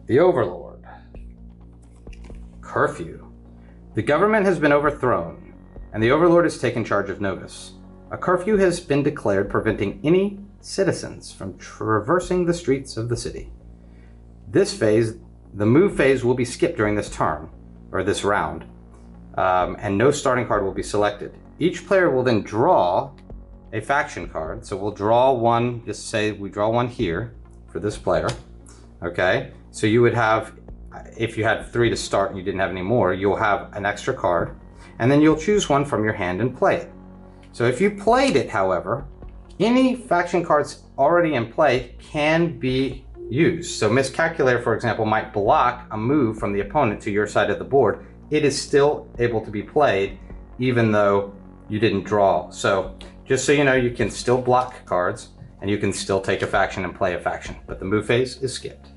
The Overlord. Curfew. The government has been overthrown, and the Overlord has taken charge of Novus. A curfew has been declared preventing any citizens from traversing the streets of the city. This phase, the move phase, will be skipped during this turn, or this round, and no starting card will be selected. Each player will then draw a faction card. So we'll draw one, just say we draw one here for this player. Okay, so you would have, if you had 3 to start and you didn't have any more, you'll have an extra card, and then you'll choose one from your hand and play it. So if you played it, however, any faction cards already in play can be used. So Miscalculator, for example, might block a move from the opponent to your side of the board. It is still able to be played even though you didn't draw. So just so you know, you can still block cards and you can still take a faction and play a faction, but the move phase is skipped.